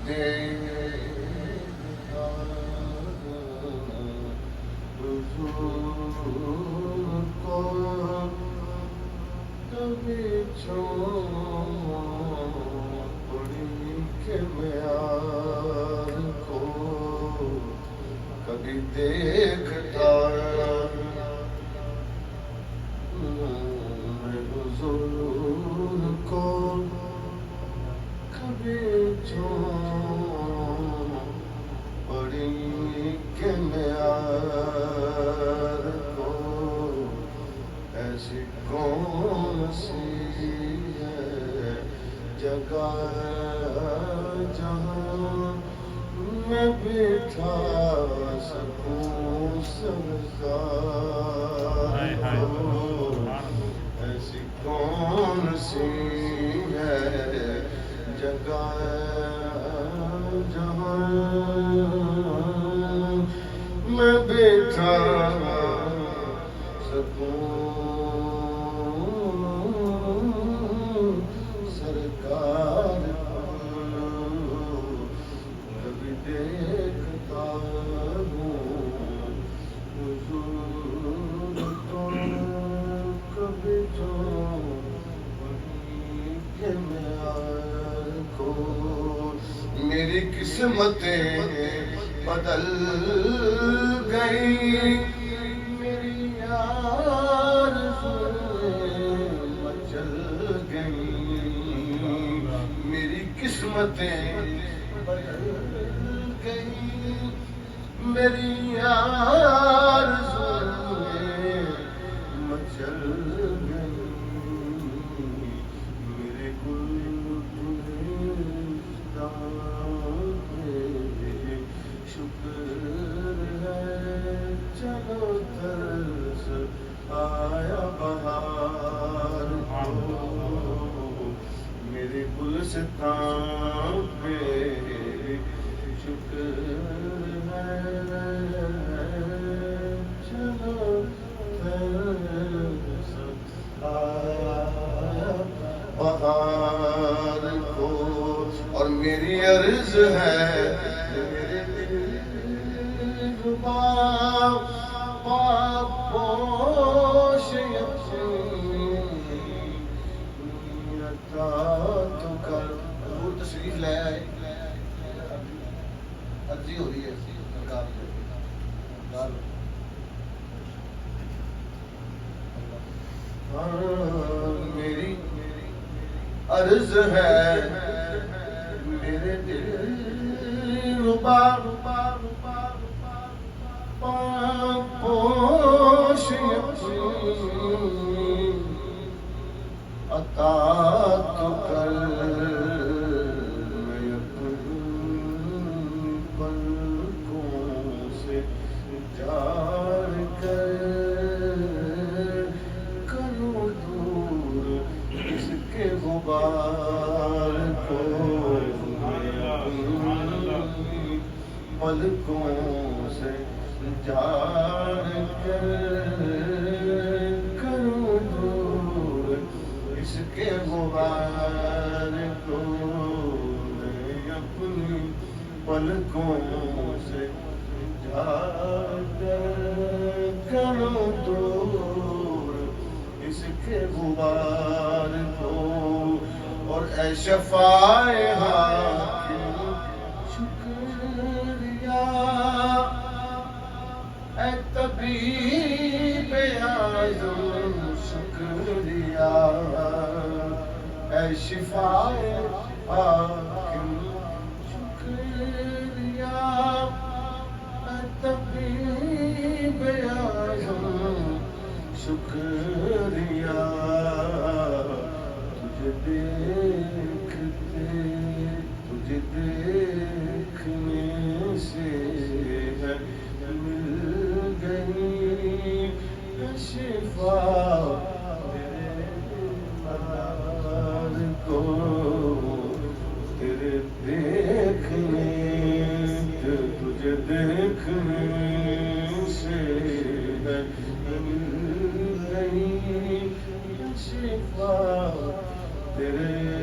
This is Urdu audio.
دیکھتا حضور کو کبھی چھوڑی کے معیار کو کبھی دیکھتا میں حضور کو کبھی چھوڑی کے معیار کو ایسی کون سی ہے جگہ جہاں میں بٹھا سکوں سرکار کو ایسی کون سی ہے جگہ جہاں میں بٹھا سکوں سرکار کبھی دیکھتا ہوں حضور کو کبھی چھوڑی کے معیار کو میری قسمتیں بدل گئی میری آرزویں مچل گئی میری قسمتیں بدل گئی میری آرزویں مچل گئی میرے گلستان پہ شکر ہے چلو ترس آیا بہار کو میرے گلستان پہ شکر ہے چلو ترس آیا بہار کو اور میری عرض ہے میرے دلربا پاک پوش یقین عطا تو کر حضور تشریف لے آئے عرضی ہو رہی ہے سرکار میری عرض ہے میرے دلربا پاک پوش یقین عطا تو کر میں اپنی پلکوں سے جار کر کروں دور اس کے غبار کو میں اپنی پلکوں سے جار کر کروں دور اس کے غبار کو میں اپنی پلکوں سے جار کر کروں دور اس کے غبار کو اور اے شفاعِ حاکم شکریہ اے طبیب اعظم شکریہ اے شفاعِ حاکم شکریہ اے طبیب اعظم شکریہ تجھے دیکھنے سے ہے مل گئی شفا تیرے مدار کو تیرے دیکھنے تجھے دیکھنے سے ہے مل گئی شفا تیرے